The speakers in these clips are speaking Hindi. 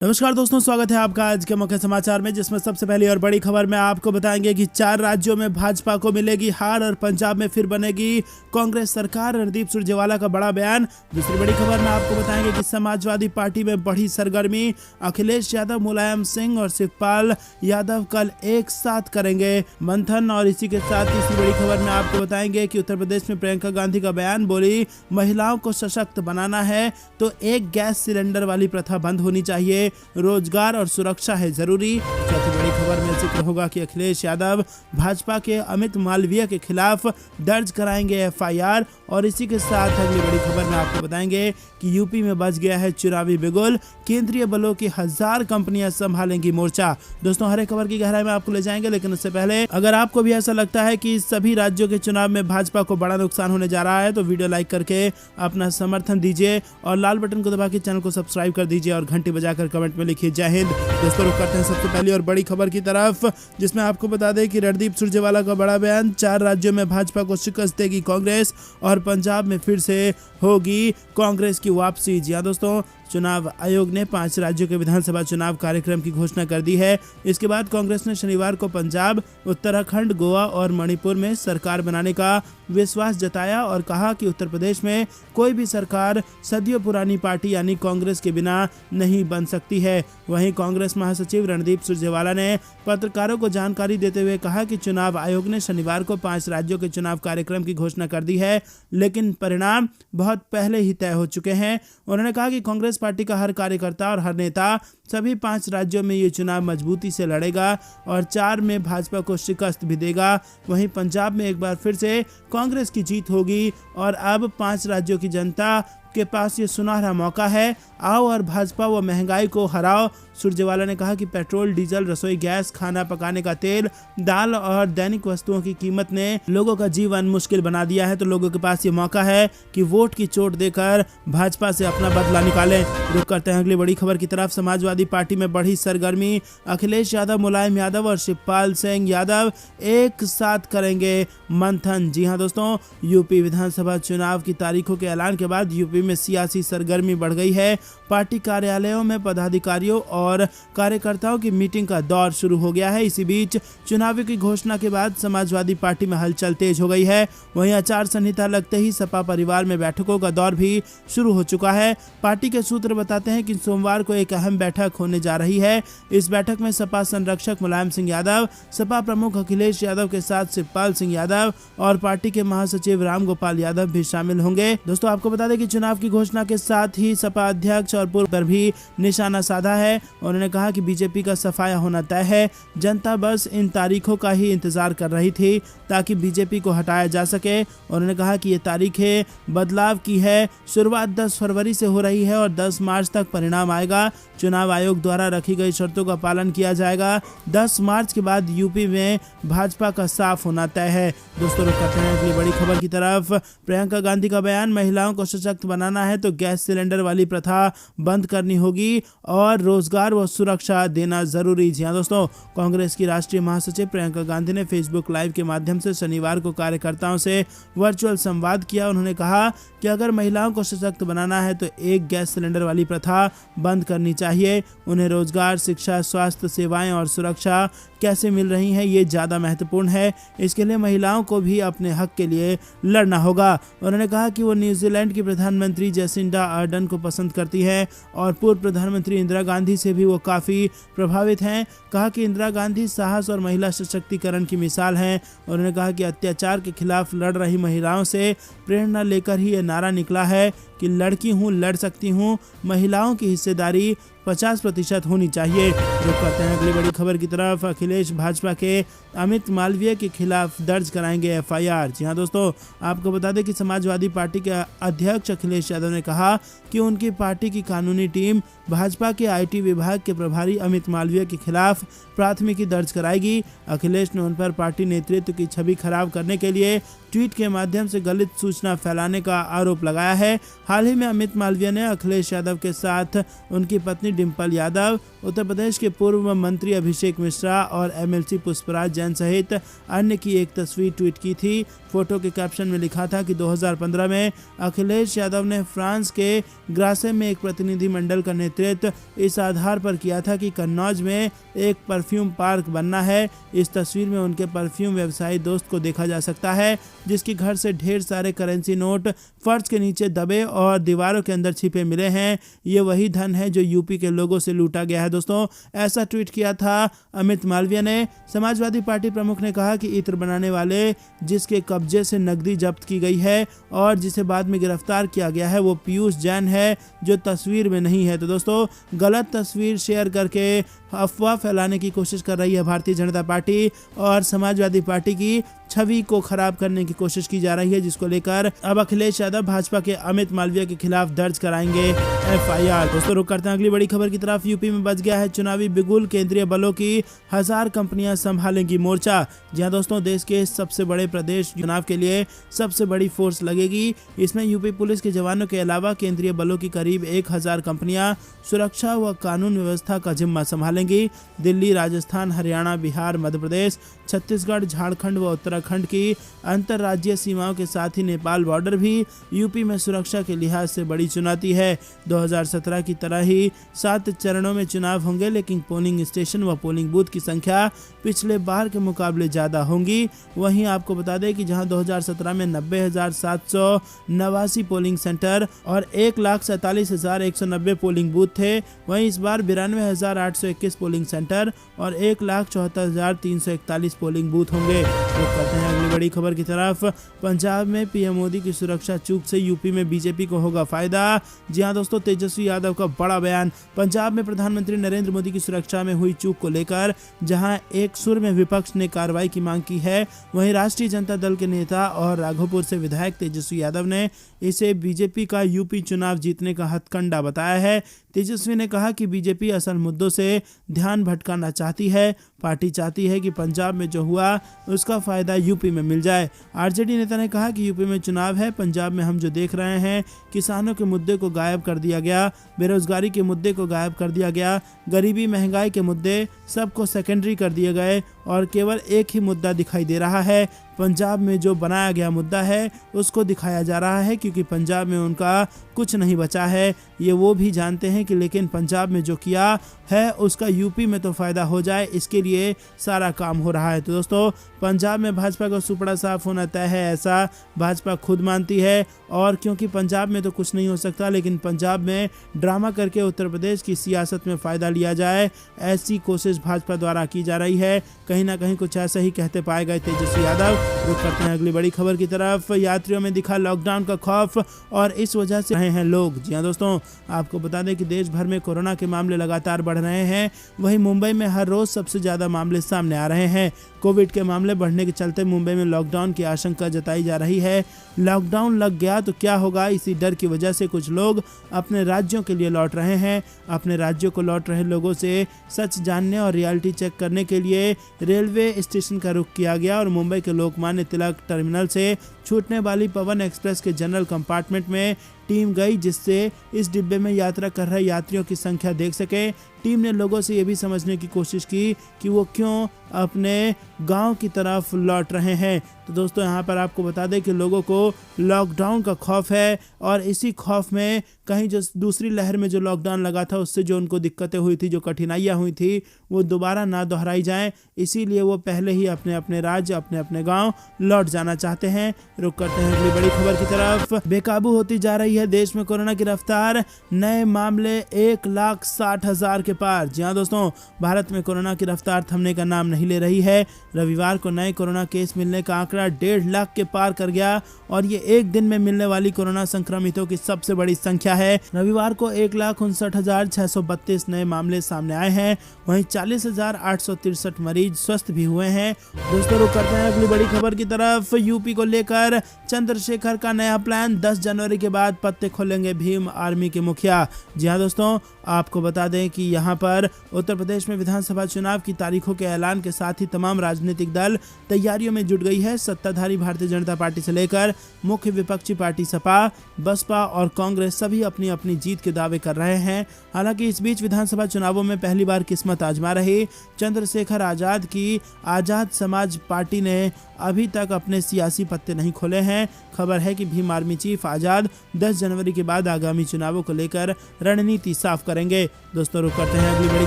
नमस्कार दोस्तों, स्वागत है आपका आज के मुख्य समाचार में, जिसमें सबसे पहली और बड़ी खबर में आपको बताएंगे कि 4 राज्यों में भाजपा को मिलेगी हार और पंजाब में फिर बनेगी कांग्रेस सरकार। रणदीप सुरजेवाला का बड़ा बयान। दूसरी बड़ी खबर में आपको बताएंगे कि समाजवादी पार्टी में बढ़ी सरगर्मी। अखिलेश यादव, मुलायम सिंह और शिवपाल यादव कल एक साथ करेंगे मंथन। और इसी के साथ तीसरी बड़ी खबर में आपको बताएंगे कि उत्तर प्रदेश में प्रियंका गांधी का बयान। बोली, महिलाओं को सशक्त बनाना है तो एक गैस सिलेंडर वाली प्रथा बंद होनी चाहिए, रोजगार और सुरक्षा है जरूरी। चौथी बड़ी खबर में जिक्र होगा कि अखिलेश यादव भाजपा के अमित मालवीय के खिलाफ दर्ज कराएंगे एफआईआर। और इसी के साथ अगली बड़ी खबर में आपको बताएंगे कि यूपी में बज गया है चुनावी बिगुल। केंद्रीय बलों की 1000 कंपनियां संभालेंगी मोर्चा। दोस्तों, हर एक खबर की गहराई में आपको ले जाएंगे, लेकिन उससे पहले अगर आपको भी ऐसा लगता है कि सभी राज्यों के चुनाव में भाजपा को बड़ा नुकसान होने जा रहा है तो वीडियो लाइक करके अपना समर्थन दीजिए और लाल बटन को दबा के चैनल को सब्सक्राइब कर दीजिए और घंटी बजाकर कमेंट में लिखिए जय हिंद। दोस्तों, रुक करते हैं सबसे पहली और बड़ी खबर की तरफ, जिसमें आपको बता दें कि रणदीप सुरजेवाला का बड़ा बयान। 4 राज्यों में भाजपा को शिकस्त देगी कांग्रेस और पंजाब में फिर से होगी कांग्रेस की वापसी। जी हां दोस्तों, चुनाव आयोग ने 5 राज्यों के विधानसभा चुनाव कार्यक्रम की घोषणा कर दी है। इसके बाद कांग्रेस ने शनिवार को पंजाब, उत्तराखंड, गोवा और मणिपुर में सरकार बनाने का विश्वास जताया और कहा कि उत्तर प्रदेश में कोई भी सरकार सदियों पुरानी पार्टी यानी कांग्रेस के बिना नहीं बन सकती है। वहीं कांग्रेस महासचिव रणदीप सुरजेवाला ने पत्रकारों को जानकारी देते हुए कहा कि चुनाव आयोग ने शनिवार को 5 राज्यों के चुनाव कार्यक्रम की घोषणा कर दी है, लेकिन परिणाम बहुत पहले ही तय हो चुके हैं। उन्होंने कहा कि कांग्रेस पार्टी का हर कार्यकर्ता और हर नेता सभी 5 राज्यों में ये चुनाव मजबूती से लड़ेगा और 4 में भाजपा को शिकस्त भी देगा। वहीं पंजाब में एक बार फिर से कांग्रेस की जीत होगी और अब 5 राज्यों की जनता के पास ये सुनहरा मौका है। आओ और भाजपा व महंगाई को हराओ। सुरजेवाला ने कहा कि पेट्रोल, डीजल, रसोई गैस, खाना पकाने का तेल, दाल और दैनिक वस्तुओं की कीमत ने लोगों का जीवन मुश्किल बना दिया है, तो लोगों के पास ये मौका है कि वोट की चोट देकर भाजपा से अपना बदला निकालें। रुक करते हैं अगली बड़ी खबर की तरफ। समाजवादी पार्टी में बढ़ी सरगर्मी। अखिलेश यादव, मुलायम यादव और शिवपाल सिंह यादव एक साथ करेंगे मंथन। जी हाँ दोस्तों, यूपी विधानसभा चुनाव की तारीखों के ऐलान के बाद यूपी में सियासी सरगर्मी बढ़ गई है। पार्टी कार्यालयों में पदाधिकारियों और कार्यकर्ताओं की मीटिंग का दौर शुरू हो गया है। इसी बीच चुनाव की घोषणा के बाद समाजवादी पार्टी में हलचल तेज हो गई है। वहीं आचार संहिता लगते ही सपा परिवार में बैठकों का दौर भी शुरू हो चुका है। पार्टी के सूत्र बताते हैं कि सोमवार को एक अहम बैठक होने जा रही है। इस बैठक में सपा संरक्षक मुलायम सिंह यादव, सपा प्रमुख अखिलेश यादव के साथ शिवपाल सिंह यादव और पार्टी के महासचिव रामगोपाल यादव भी शामिल होंगे। दोस्तों, आपको बता दें कि चुनाव की घोषणा के साथ ही सपा अध्यक्ष और पूर्व पर भी निशाना साधा है। उन्होंने कहा कि बीजेपी का सफाया होना तय है। जनता बस इन तारीखों का ही इंतजार कर रही थी ताकि बीजेपी को हटाया जा सके। उन्होंने कहा कि ये तारीखें बदलाव की है। शुरुआत 10 फरवरी से हो रही है और 10 मार्च तक परिणाम आएगा। चुनाव आयोग द्वारा रखी गई शर्तों का पालन किया जाएगा। 10 मार्च के बाद यूपी में भाजपा का साफ होना तय है। दोस्तों, रुक करते हैं अगली बड़ी खबर की तरफ। प्रियंका गांधी का बयान। महिलाओं को सशक्त बनाना है तो गैस सिलेंडर वाली प्रथा बंद करनी होगी और रोजगार व सुरक्षा देना जरूरी। जी हाँ दोस्तों, कांग्रेस की राष्ट्रीय महासचिव प्रियंका गांधी ने फेसबुक लाइव के माध्यम से शनिवार को कार्यकर्ताओं से वर्चुअल संवाद किया। उन्होंने कहा कि अगर महिलाओं को सशक्त बनाना है तो एक गैस सिलेंडर वाली प्रथा बंद करनी चाहिए। उन्हें रोजगार, शिक्षा, स्वास्थ्य सेवाएं और सुरक्षा कैसे मिल रही हैं, ये ज़्यादा महत्वपूर्ण है। इसके लिए महिलाओं को भी अपने हक के लिए लड़ना होगा। उन्होंने कहा कि वो न्यूजीलैंड की प्रधानमंत्री जेसिंडा आर्डन को पसंद करती हैं और पूर्व प्रधानमंत्री इंदिरा गांधी से भी वो काफ़ी प्रभावित हैं। कहा कि इंदिरा गांधी साहस और महिला सशक्तिकरण की मिसाल हैं। उन्होंने कहा कि अत्याचार के खिलाफ लड़ रही महिलाओं से प्रेरणा लेकर ही ये नारा निकला है कि लड़की हूँ, लड़ सकती हूँ। महिलाओं की हिस्सेदारी 50% होनी चाहिए। रुक करते हैं अगली बड़ी खबर की तरफ। अखिलेश भाजपा के अमित मालवीय के खिलाफ दर्ज कराएंगे एफआईआर। जी हाँ दोस्तों, आपको बता दें कि समाजवादी पार्टी के अध्यक्ष अखिलेश यादव ने कहा कि उनकी पार्टी की कानूनी टीम भाजपा के आईटी विभाग के प्रभारी अमित मालवीय के खिलाफ प्राथमिकी दर्ज कराएगी। अखिलेश ने उन पर पार्टी नेतृत्व की छवि खराब करने के लिए ट्वीट के माध्यम से गलत सूचना फैलाने का आरोप लगाया है। हाल ही में अमित मालवीय ने अखिलेश यादव के साथ उनकी पत्नी डिंपल यादव, उत्तर प्रदेश के पूर्व मंत्री अभिषेक मिश्रा और एमएलसी पुष्पराज जैन सहित अन्य की एक तस्वीर ट्वीट की थी। फोटो के कैप्शन में लिखा था कि 2015 में अखिलेश यादव ने फ्रांस के ग्रासे में एक प्रतिनिधिमंडल का नेतृत्व एकत्रित इस आधार पर किया था कि कन्नौज में एक परफ्यूम पार्क बनना है। इस तस्वीर में उनके परफ्यूम व्यवसायी दोस्त को देखा जा सकता है, जिसके घर से ढेर सारे करेंसी नोट फर्श के नीचे दबे और दीवारों के अंदर छिपे मिले हैं। ये वही धन है जो यूपी के लोगों से लूटा गया है। दोस्तों, ऐसा ट्वीट किया था अमित मालवीय ने। समाजवादी पार्टी प्रमुख ने कहा कि इत्र बनाने वाले जिसके कब्जे से नकदी जब्त की गई है और जिसे बाद में गिरफ्तार किया गया है वो पीयूष जैन है, जो तस्वीर में नहीं है। तो दोस्तों, गलत तस्वीर शेयर करके अफवाह फैलाने की कोशिश कर रही है भारतीय जनता पार्टी और समाजवादी पार्टी की छवि को खराब करने की कोशिश की जा रही है, जिसको लेकर अब अखिलेश यादव भाजपा के अमित मालवीय के खिलाफ दर्ज कराएंगे FIR। दोस्तों, रुक करते हैं अगली बड़ी खबर की तरफ। यूपी में बच गया है चुनावी बिगुल, केंद्रीय बलों की 1000 कंपनियां संभालेंगी मोर्चा। जी हां दोस्तों, देश के सबसे बड़े प्रदेश चुनाव के लिए सबसे बड़ी फोर्स लगेगी। इसमें यूपी पुलिस के जवानों के अलावा केंद्रीय बलों की करीब 1000 कंपनियां सुरक्षा व कानून व्यवस्था का जिम्मा संभालेंगी। दिल्ली, राजस्थान, हरियाणा, बिहार, मध्य प्रदेश, छत्तीसगढ़, झारखंड व उत्तराखंड की अंतर्राज्यीय सीमाओं के साथ ही नेपाल बॉर्डर भी यूपी में सुरक्षा के लिहाज से बड़ी चुनौती है। 2017 की तरह ही 7 चरणों में चुनाव होंगे, लेकिन पोलिंग स्टेशन व पोलिंग बूथ की संख्या पिछले बार के मुकाबले ज़्यादा होंगी। वहीं आपको बता दें कि जहां 2017 में 90,789 पोलिंग सेंटर और 1,47,190 पोलिंग बूथ थे, वहीं इस बार 92,821 पोलिंग सेंटर और 1,74,341 पोलिंग बूथ होंगे। तो करते हैं अगली बड़ी खबर की तरफ। पंजाब में पीएम मोदी की सुरक्षा चूक से यूपी में बीजेपी को होगा फायदा। जी हां दोस्तों, तेजस्वी यादव का बड़ा बयान। पंजाब में प्रधानमंत्री नरेंद्र मोदी की सुरक्षा में हुई चूक को लेकर जहां एक सुर में विपक्ष ने कार्रवाई की मांग की है, वहीं राष्ट्रीय जनता दल के नेता और राघोपुर से विधायक तेजस्वी यादव ने इसे बीजेपी का यूपी चुनाव जीतने का हथकंडा बताया है। तेजस्वी ने कहा कि बीजेपी असल मुद्दों से ध्यान भटकाना चाहती है। पार्टी चाहती है कि पंजाब में जो हुआ उसका फायदा यूपी में मिल जाए। आरजेडी नेता ने कहा कि यूपी में चुनाव है, पंजाब में हम जो देख रहे हैं, किसानों के मुद्दे को गायब कर दिया गया, बेरोजगारी के मुद्दे को गायब कर दिया गया, गरीबी महंगाई के मुद्दे सबको सेकेंडरी कर दिए गए और केवल एक ही मुद्दा दिखाई दे रहा है। पंजाब में जो बनाया गया मुद्दा है उसको दिखाया जा रहा है, क्योंकि पंजाब में उनका कुछ नहीं बचा है। ये वो भी जानते हैं कि लेकिन पंजाब में जो किया है उसका यूपी में तो फ़ायदा हो जाए, इसके लिए सारा काम हो रहा है। तो दोस्तों, पंजाब में भाजपा का सुपड़ा साफ होना तय है, ऐसा भाजपा खुद मानती है। और क्योंकि पंजाब में तो कुछ नहीं हो सकता, लेकिन पंजाब में ड्रामा करके उत्तर प्रदेश की सियासत में फ़ायदा लिया जाए, ऐसी कोशिश भाजपा द्वारा की जा रही है। कहीं ना कहीं कुछ ऐसा ही कहते पाए गए तेजस्वी यादव। रुक करते हैं अगली बड़ी खबर की तरफ। यात्रियों में दिखा लॉकडाउन का खौफ और इस वजह से रहे हैं लोग। जी हां दोस्तों, आपको बता दें कि देश भर में कोरोना के मामले लगातार बढ़ रहे हैं, वहीं मुंबई में हर रोज सबसे ज़्यादा मामले सामने आ रहे हैं। कोविड के मामले बढ़ने के चलते मुंबई में लॉकडाउन की आशंका जताई जा रही है। लॉकडाउन लग गया तो क्या होगा, इसी डर की वजह से कुछ लोग अपने राज्यों के लिए लौट रहे हैं। अपने राज्यों को लौट रहे लोगों से सच जानने और रियलिटी चेक करने के लिए रेलवे स्टेशन का रुख किया गया और मुंबई के लोकमान्य तिलक टर्मिनल से छूटने वाली पवन एक्सप्रेस के जनरल कंपार्टमेंट में टीम गई, जिससे इस डिब्बे में यात्रा कर रहे यात्रियों की संख्या देख सके। टीम ने लोगों से ये भी समझने की कोशिश की कि वो क्यों अपने गांव की तरफ लौट रहे हैं। तो दोस्तों, यहाँ पर आपको बता दें कि लोगों को लॉकडाउन का खौफ है और इसी खौफ में कहीं जो दूसरी लहर में जो लॉकडाउन लगा था उससे जो उनको दिक्कतें हुई थी, जो कठिनाइयाँ हुई थी, वो दोबारा ना दोहराई जाएं, इसीलिए वो पहले ही अपने अपने राज्य, अपने अपने गाँव लौट जाना चाहते हैं। रुक करते हैं अगली बड़ी खबर की तरफ। बेकाबू होती जा रही है देश में कोरोना की रफ्तार, नए मामले 1,60,000 के पार। जी हाँ दोस्तों, भारत में कोरोना की रफ्तार थमने का नाम नहीं ले रही है। रविवार को नए कोरोना केस मिलने का आंकड़ा 1.5 लाख के पार कर गया और ये एक दिन में मिलने वाली कोरोना संक्रमितों की सबसे बड़ी संख्या है। रविवार को 1,59,632 नए मामले सामने आए हैं, वहीं 40,863 मरीज स्वस्थ भी हुए हैं। दोस्तों, रुक करते हैं अगली बड़ी खबर की तरफ। यूपी को लेकर चंद्रशेखर का नया प्लान, 10 जनवरी के बाद पत्ते खोलेंगे भीम आर्मी के मुखिया। जी हाँ दोस्तों, आपको बता दें कि यहाँ पर उत्तर प्रदेश में विधानसभा चुनाव की तारीखों के ऐलान के साथ ही तमाम राजनीतिक दल तैयारियों में जुट गई है। सत्ताधारी भारतीय जनता पार्टी से लेकर मुख्य विपक्षी पार्टी सपा, बसपा और कांग्रेस सभी अपनी अपनी जीत के दावे कर रहे हैं। हालांकि इस बीच विधानसभा चुनावों में पहली बार किस्मत आजमा रही चंद्रशेखर आजाद की आजाद समाज पार्टी ने अभी तक अपने सियासी पत्ते नहीं खोले हैं। खबर है कि भीम आर्मी चीफ आजाद 10 जनवरी के बाद आगामी चुनावों को लेकर रणनीति साफ करेंगे। करेंगे। दोस्तों रुक करते हैं अगली बड़ी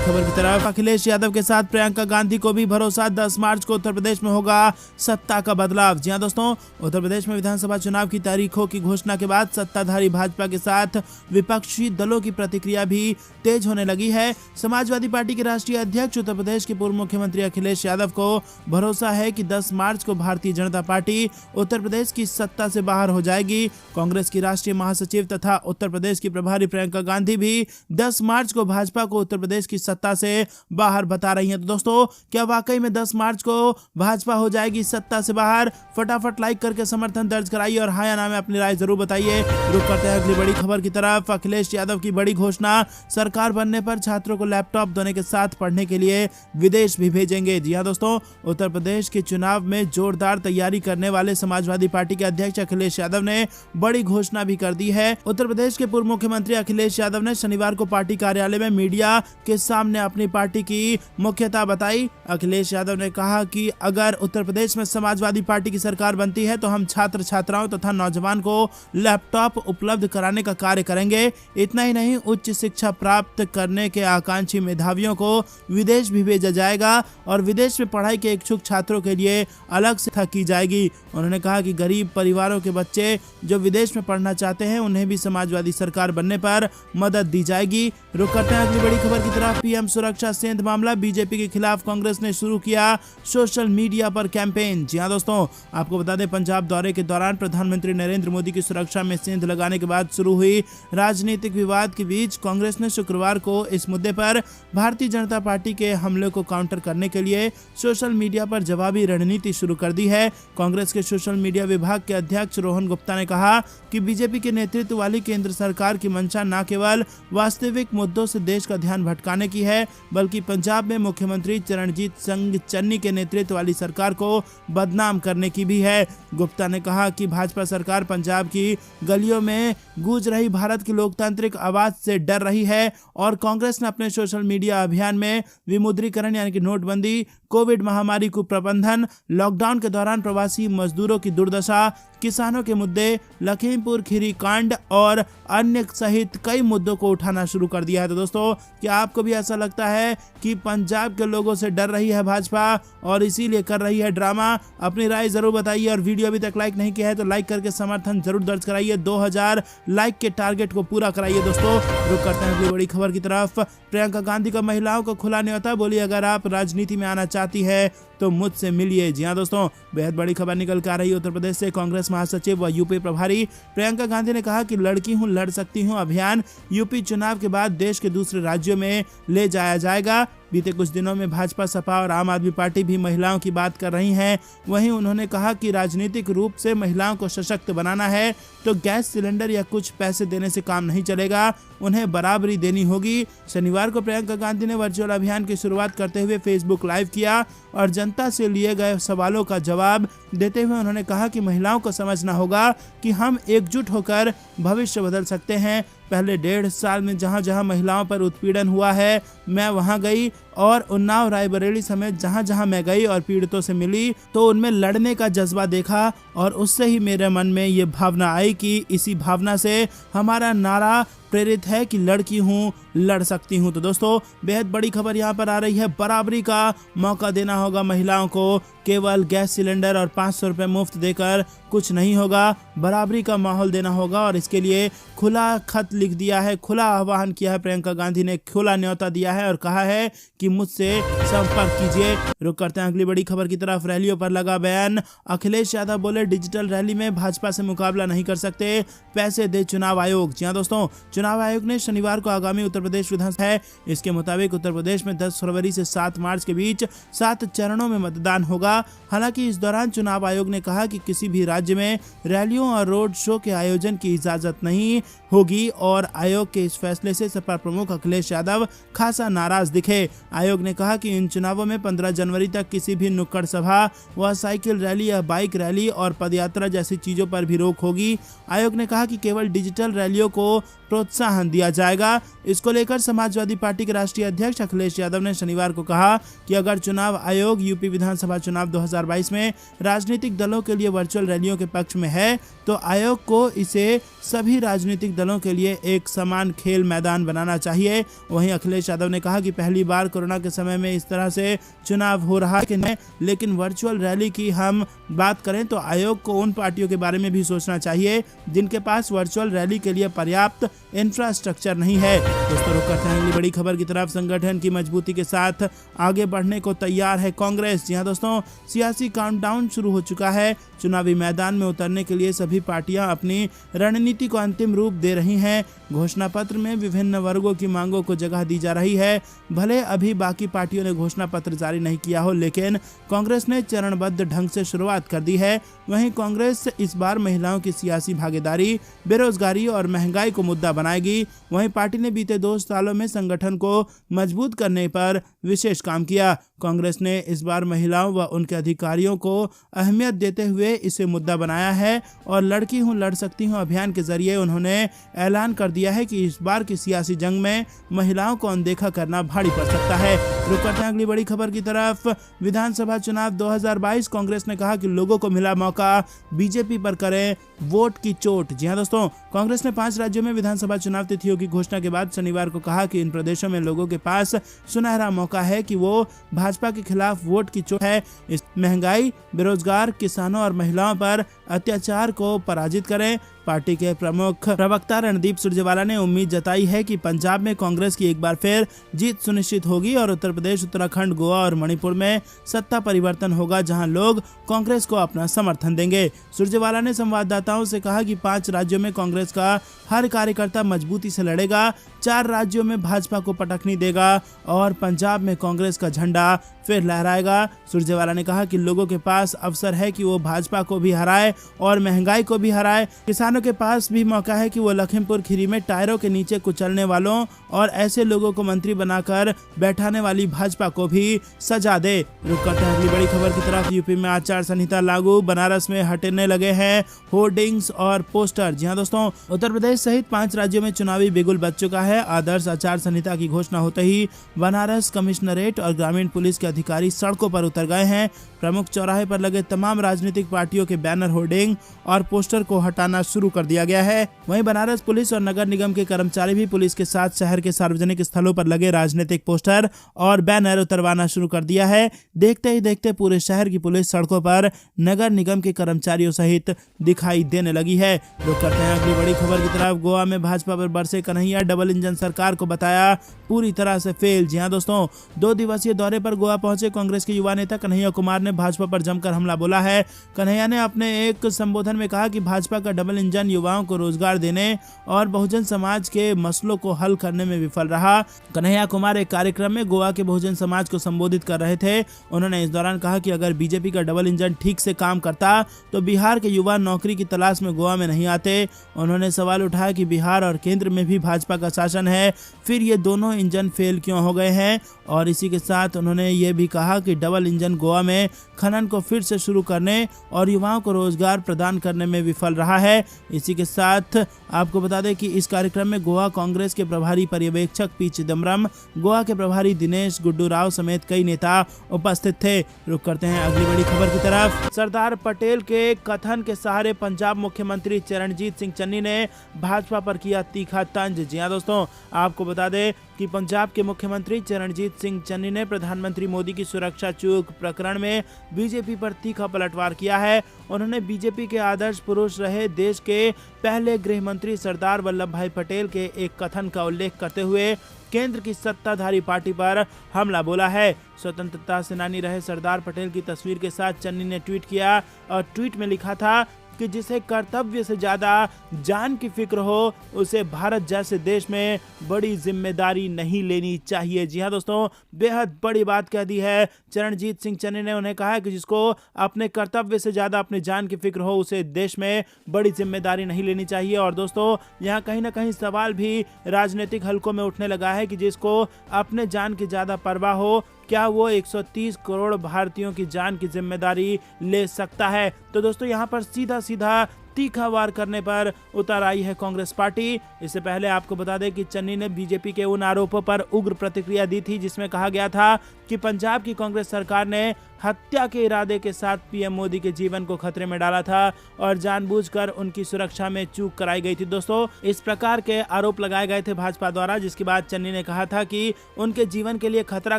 खबर की तरफ। अखिलेश यादव के साथ प्रियंका गांधी को भी भरोसा, 10 मार्च को उत्तर प्रदेश में होगा सत्ता का बदलाव। जी हां दोस्तों, उत्तर प्रदेश में विधानसभा चुनाव की तारीखों की घोषणा के बाद सत्ताधारी भाजपा के साथ विपक्षी दलों की प्रतिक्रिया भी तेज होने लगी है। समाजवादी पार्टी के राष्ट्रीय अध्यक्ष उत्तर प्रदेश के पूर्व मुख्यमंत्री अखिलेश यादव को भरोसा है कि 10 मार्च को भारतीय जनता पार्टी उत्तर प्रदेश की सत्ता से बाहर हो जाएगी। कांग्रेस की राष्ट्रीय महासचिव तथा उत्तर प्रदेश की प्रभारी प्रियंका गांधी भी 10 मार्च को भाजपा को उत्तर प्रदेश की सत्ता से बाहर बता रही हैं। तो दोस्तों, क्या वाकई में 10 मार्च को भाजपा हो जाएगी सत्ता से बाहर? फटाफट लाइक करके समर्थन दर्ज कराइए और हाँ या ना में अपनी राय जरूर बताइए। रुक करते हैं अगली बड़ी खबर की तरफ। अखिलेश यादव की बड़ी घोषणा, सरकार बनने पर छात्रों को लैपटॉप देने के साथ पढ़ने के लिए विदेश भी भेजेंगे। जी हां दोस्तों, उत्तर प्रदेश के चुनाव में जोरदार तैयारी करने वाले समाजवादी पार्टी के अध्यक्ष अखिलेश यादव ने बड़ी घोषणा भी कर दी है। उत्तर प्रदेश के पूर्व मुख्यमंत्री अखिलेश यादव ने शनिवार को पार्टी कार्यालय में मीडिया के सामने अपनी पार्टी की मुख्यता बताई। अखिलेश यादव ने कहा कि अगर उत्तर प्रदेश में समाजवादी पार्टी की सरकार बनती है तो हम छात्र छात्राओं तथा नौजवान को लैपटॉप उपलब्ध कराने का कार्य करेंगे। इतना ही नहीं, उच्च शिक्षा प्राप्त करने के आकांक्षी मेधावियों को विदेश भी भेजा जाएगा और विदेश में पढ़ाई के इच्छुक छात्रों के लिए अलग से की जाएगी। उन्होंने कहा कि गरीब परिवारों के बच्चे जो विदेश में पढ़ना चाहते हैं उन्हें भी समाजवादी सरकार बनने पर मदद दी जाएगी। रुक करते हैं अगली बड़ी खबर की तरफ। पीएम सुरक्षा सेंध मामला, बीजेपी के खिलाफ कांग्रेस ने शुरू किया सोशल मीडिया पर कैंपेन। जी हां दोस्तों, आपको बता दें, पंजाब दौरे के दौरान प्रधानमंत्री नरेंद्र मोदी की सुरक्षा में सेंध लगाने के बाद शुरू हुई राजनीतिक विवाद के बीच कांग्रेस ने शुक्रवार को इस मुद्दे पर भारतीय जनता पार्टी के हमले को काउंटर करने के लिए सोशल मीडिया पर जवाबी रणनीति शुरू कर दी है। कांग्रेस के सोशल मीडिया विभाग के अध्यक्ष रोहन गुप्ता ने कहा कि बीजेपी के नेतृत्व वाली केंद्र सरकार की मंशा न केवल वास्तविक मुद्दों से देश का ध्यान भटकाने की है, बल्कि पंजाब में मुख्यमंत्री चरणजीत सिंह चन्नी के नेतृत्व वाली सरकार को बदनाम करने की भी है। गुप्ता ने कहा कि भाजपा सरकार पंजाब की गलियों में गूंज रही भारत की लोकतांत्रिक आवाज से डर रही है और कांग्रेस ने अपने सोशल मीडिया अभियान में विमुद्रीकरण यानी कि नोटबंदी, कोविड महामारी को प्रबंधन, लॉकडाउन के दौरान प्रवासी मजदूरों की दुर्दशा, किसानों के मुद्दे, लखीमपुर खीरी कांड और अन्य सहित कई मुद्दों को उठाना शुरू कर दिया है। तो दोस्तों, क्या आपको भी ऐसा लगता है कि पंजाब के लोगों से डर रही है भाजपा और इसीलिए कर रही है ड्रामा? अपनी राय जरूर बताइए और वीडियो अभी तक लाइक नहीं किया है तो लाइक करके समर्थन जरूर दर्ज कराइए। 2000 लाइक के टारगेट को पूरा कराइए। दोस्तों, रुक करते हैं अगली बड़ी खबर की तरफ। प्रियंका गांधी का महिलाओं को खुला न्योता, बोली अगर आप राजनीति में आना चाहती है तो मुझसे मिलिए। जी हां दोस्तों, बेहद बड़ी खबर निकल कर आ रही है उत्तर प्रदेश से। कांग्रेस महासचिव व यूपी प्रभारी प्रियंका गांधी ने कहा कि लड़की हूं लड़ सकती हूं अभियान यूपी चुनाव के बाद देश के दूसरे राज्यों में ले जाया जाएगा। बीते कुछ दिनों में भाजपा, सपा और आम आदमी पार्टी भी महिलाओं की बात कर रही हैं। वहीं उन्होंने कहा कि राजनीतिक रूप से महिलाओं को सशक्त बनाना है तो गैस सिलेंडर या कुछ पैसे देने से काम नहीं चलेगा, उन्हें बराबरी देनी होगी। शनिवार को प्रियंका गांधी ने वर्चुअल अभियान की शुरुआत करते हुए फेसबुक लाइव किया और जनता से लिए गए सवालों का जवाब देते हुए उन्होंने कहा कि महिलाओं को समझना होगा कि हम एकजुट होकर भविष्य बदल सकते हैं। पहले 1.5 साल में जहां जहां महिलाओं पर उत्पीड़न हुआ है मैं वहां गई और उन्नाव, रायबरेली समेत जहां जहां मैं गई और पीड़ितों से मिली तो उनमें लड़ने का जज्बा देखा और उससे ही मेरे मन में ये भावना आई कि इसी भावना से हमारा नारा प्रेरित है कि लड़की हूँ लड़ सकती हूँ। तो दोस्तों, बेहद बड़ी खबर यहाँ पर आ रही है। बराबरी का मौका देना होगा महिलाओं को, केवल गैस सिलेंडर और 500 रुपये मुफ्त देकर कुछ नहीं होगा, बराबरी का माहौल देना होगा और इसके लिए खुला खत लिख दिया है, खुला आह्वान किया है। प्रियंका गांधी ने खुला न्योता दिया है और कहा है कि मुझसे संपर्क कीजिए। रुक करते हैं अगली बड़ी खबर की तरफ। रैलियों पर लगा बयान, अखिलेश यादव बोले डिजिटल रैली में भाजपा से मुकाबला नहीं कर सकते, पैसे दे चुनाव आयोग। जी हां दोस्तों, चुनाव आयोग ने शनिवार को आगामी उत्तर प्रदेश विधानसभा है, इसके मुताबिक उत्तर प्रदेश में 10 फरवरी से 7 मार्च के बीच 7 चरणों में मतदान होगा। हालांकि इस दौरान चुनाव आयोग ने कहा कि किसी भी राज्य में रैलियों और रोड शो के आयोजन की इजाजत नहीं होगी और आयोग के इस फैसले से सपा प्रमुख अखिलेश यादव खासा नाराज दिखे। आयोग ने कहा कि इन चुनावों में 15 जनवरी तक किसी भी नुक्कड़ सभा व साइकिल रैली या बाइक रैली और पदयात्रा जैसी चीजों पर भी रोक होगी। आयोग ने कहा कि केवल डिजिटल रैलियों को प्रोत्साहन दिया जाएगा। इसको लेकर समाजवादी पार्टी के राष्ट्रीय अध्यक्ष अखिलेश यादव ने शनिवार को कहा कि अगर चुनाव आयोग यूपी विधानसभा चुनाव 2022 में राजनीतिक दलों के लिए वर्चुअल रैलियों के पक्ष में है तो आयोग को इसे सभी राजनीतिक दलों के लिए एक समान खेल मैदान बनाना चाहिए। वहीं अखिलेश यादव ने कहा कि पहली बार कोरोना के समय में इस तरह से चुनाव हो रहा है, लेकिन वर्चुअल रैली की हम बात करें तो आयोग को उन पार्टियों के बारे में भी सोचना चाहिए जिनके पास वर्चुअल रैली के लिए पर्याप्त इंफ्रास्ट्रक्चर नहीं है। दोस्तों, रुक करते हैं अगली बड़ी खबर की तरफ। संगठन की मजबूती के साथ आगे बढ़ने को तैयार है कांग्रेस। जी हां दोस्तों, सियासी काउंटडाउन शुरू हो चुका है। चुनावी मैदान में उतरने के लिए सभी पार्टियां अपनी रणनीति को अंतिम रूप दे रही हैं। घोषणा पत्र में विभिन्न वर्गों की मांगों को जगह दी जा रही है। भले अभी बाकी पार्टियों ने घोषणा पत्र जारी नहीं किया हो, लेकिन कांग्रेस ने चरणबद्ध ढंग से शुरुआत कर दी है। वहीं कांग्रेस इस बार महिलाओं की सियासी भागीदारी, बेरोजगारी और महंगाई को मुद्दा बनाएगी। वहीं पार्टी ने बीते 2 सालों में संगठन को मजबूत करने पर विशेष काम किया। कांग्रेस ने इस बार महिलाओं व उनके अधिकारियों को अहमियत देते हुए इसे मुद्दा बनाया है और लड़की हूं लड़ सकती हूं अभियान के जरिए उन्होंने ऐलान कर दिया है कि इस बार की सियासी जंग में महिलाओं को अनदेखा करना भारी पड़ सकता है। रुक करते हैं अगली बड़ी खबर की तरफ। विधानसभा चुनाव 2022, कांग्रेस ने कहा कि लोगों को मिला मौका, बीजेपी पर करें वोट की चोट। जी हां दोस्तों, कांग्रेस ने 5 राज्यों में विधानसभा चुनाव तिथियों की घोषणा के बाद शनिवार को कहा कि इन प्रदेशों में लोगों के पास सुनहरा मौका है कि वो भाजपा के खिलाफ वोट की चोट है। इस महंगाई, बेरोजगार, किसानों और महिलाओं पर अत्याचार को पराजित करें। पार्टी के प्रमुख प्रवक्ता रणदीप सुरजेवाला ने उम्मीद जताई है कि पंजाब में कांग्रेस की एक बार फिर जीत सुनिश्चित होगी और उत्तर प्रदेश, उत्तराखंड, गोवा और मणिपुर में सत्ता परिवर्तन होगा, जहां लोग कांग्रेस को अपना समर्थन देंगे। सुरजेवाला ने संवाददाताओं से कहा कि 5 राज्यों में कांग्रेस का हर कार्यकर्ता मजबूती से लड़ेगा, 4 राज्यों में भाजपा को पटखनी देगा और पंजाब में कांग्रेस का झंडा फिर लहराएगा। सुरजेवाला ने कहा कि लोगों के पास अवसर है कि वो भाजपा को भी हराए और महंगाई को भी हराए। किसानों के पास भी मौका है कि वो लखीमपुर खीरी में टायरों के नीचे कुचलने वालों और ऐसे लोगों को मंत्री बनाकर बैठाने वाली भाजपा को भी सजा दे। रुक करते हैं अगली बड़ी खबर की तरफ। यूपी में आचार संहिता लागू, बनारस में हटने लगे हैं होर्डिंग्स और पोस्टर। जी हां दोस्तों, उत्तर प्रदेश सहित 5 राज्यों में चुनावी बिगुल बज चुका है। आदर्श आचार संहिता की घोषणा होते ही बनारस कमिश्नरेट और ग्रामीण पुलिस के अधिकारी सड़कों पर उतर गए हैं। प्रमुख चौराहे पर लगे तमाम राजनीतिक पार्टियों के बैनर, होर्डिंग और पोस्टर को हटाना शुरू कर दिया गया है। वहीं बनारस पुलिस और नगर निगम के कर्मचारी भी पुलिस के साथ शहर के सार्वजनिक स्थलों पर लगे राजनीतिक पोस्टर और बैनर उतरवाना शुरू कर दिया है। देखते ही देखते पूरे शहर की पुलिस सड़कों पर नगर निगम के कर्मचारियों सहित दिखाई देने लगी है। रुक करते हैं अगली बड़ी खबर की तरफ। गोवा में भाजपा पर बरसे कन्हैया, डबल इंजन सरकार को बताया पूरी तरह से फेल। जी हां दोस्तों, 2 दिवसीय दौरे पर गोवा पहुंचे कांग्रेस के युवा नेता कन्हैया कुमार ने भाजपा पर जमकर हमला बोला है। कन्हैया ने अपने एक संबोधन में कहा कि भाजपा का डबल इंजन युवाओं को रोजगार देने और बहुजन समाज के मसलों को हल करने में विफल रहा। कन्हैया कुमार एक कार्यक्रम में गोवा के बहुजन समाज को संबोधित कर रहे थे। उन्होंने इस दौरान कहा कि अगर बीजेपी का डबल इंजन ठीक से काम करता तो बिहार के युवा नौकरी की तलाश में गोवा में नहीं आते। उन्होंने सवाल उठाया कि बिहार और केंद्र में भी भाजपा का शासन है, फिर ये दोनों इंजन फेल क्यों हो गए हैं। और इसी के साथ उन्होंने ये भी कहा कि डबल इंजन गोवा में खनन को फिर से शुरू करने और युवाओं को रोजगार प्रदान करने में विफल रहा है। इसी के साथ आपको बता दें कि इस कार्यक्रम में गोवा कांग्रेस के प्रभारी पर्यवेक्षक पी चिदम्बरम, गोवा के प्रभारी दिनेश गुड्डू राव समेत कई नेता उपस्थित थे। रुक करते हैं अगली बड़ी खबर की तरफ। सरदार पटेल के कथन के सहारे पंजाब मुख्यमंत्री चरणजीत सिंह चन्नी ने भाजपा पर किया तीखा तंज। जी हां दोस्तों, आपको बता दें कि पंजाब के मुख्यमंत्री चरणजीत सिंह चन्नी ने प्रधानमंत्री मोदी की सुरक्षा चूक प्रकरण में बीजेपी पर तीखा पलटवार किया है। उन्होंने बीजेपी के आदर्श पुरुष रहे देश के पहले गृह मंत्री सरदार वल्लभ भाई पटेल के एक कथन का उल्लेख करते हुए केंद्र की सत्ताधारी पार्टी पर हमला बोला है। स्वतंत्रता सेनानी रहे सरदार पटेल की तस्वीर के साथ चन्नी ने ट्वीट किया और ट्वीट में लिखा था कि जिसे कर्तव्य से ज्यादा जान की फिक्र हो उसे भारत जैसे देश में बड़ी जिम्मेदारी नहीं लेनी चाहिए। जी हां दोस्तों, बेहद बड़ी बात कह दी है चरणजीत सिंह चन्नी ने। उन्हें कहा है कि जिसको अपने कर्तव्य से ज्यादा अपने जान की फिक्र हो उसे देश में बड़ी जिम्मेदारी नहीं लेनी चाहिए। और दोस्तों, यहाँ कहीं ना कहीं सवाल भी राजनीतिक हलकों में उठने लगा है कि जिसको अपने जान की ज्यादा परवाह हो, क्या वो 130 करोड़ भारतीयों की जान की जिम्मेदारी ले सकता है। तो दोस्तों, यहाँ पर सीधा तीखा वार करने पर उतर आई है कांग्रेस पार्टी। इससे पहले आपको बता दें कि चन्नी ने बीजेपी के उन आरोपों पर उग्र प्रतिक्रिया दी थी जिसमें कहा गया था कि पंजाब की कांग्रेस सरकार ने हत्या के इरादे के साथ पीएम मोदी के जीवन को खतरे में डाला था और जानबूझकर उनकी सुरक्षा में चूक कराई गई थी। दोस्तों, इस प्रकार के आरोप लगाए गए थे भाजपा द्वारा, जिसके बाद चन्नी ने कहा था कि उनके जीवन के लिए खतरा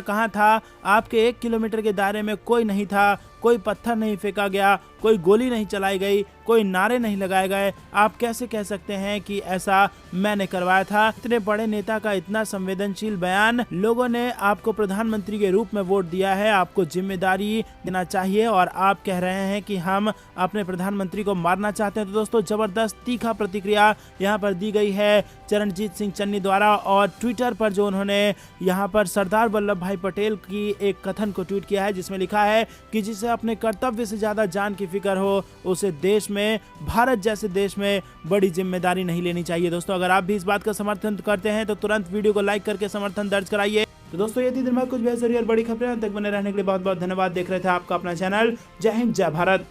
कहां था, आपके 1 किलोमीटर के दायरे में कोई नहीं था, कोई पत्थर नहीं फेंका गया, कोई गोली नहीं चलाई गई, कोई नारे नहीं लगाए गए, आप कैसे कह सकते हैं कि ऐसा मैंने करवाया था। इतने बड़े नेता का इतना संवेदनशील बयान, लोगों ने आपको प्रधानमंत्री के रूप में वोट दिया है, आपको जिम्मेदारी देना चाहिए और आप कह रहे हैं कि हम अपने प्रधानमंत्री को मारना चाहते हैं। तो दोस्तों, जबरदस्त तीखा प्रतिक्रिया यहाँ पर दी गई है चरणजीत सिंह चन्नी द्वारा और ट्विटर पर जो उन्होंने यहाँ पर सरदार वल्लभ भाई पटेल की एक कथन को ट्वीट किया है जिसमें लिखा है कि जिसे अपने कर्तव्य से ज्यादा जान की फिक्र हो उसे देश में, भारत जैसे देश में बड़ी जिम्मेदारी नहीं लेनी चाहिए। दोस्तों, अगर आप भी इस बात का समर्थन करते हैं तो तुरंत वीडियो को लाइक करके समर्थन दर्ज कराइए। तो दोस्तों, ये थी दिन में कुछ बेहतरीन और बड़ी खबरें। तक बने रहने के लिए बहुत बहुत धन्यवाद। देख रहे थे आपका अपना चैनल। जय हिंद, जय भारत।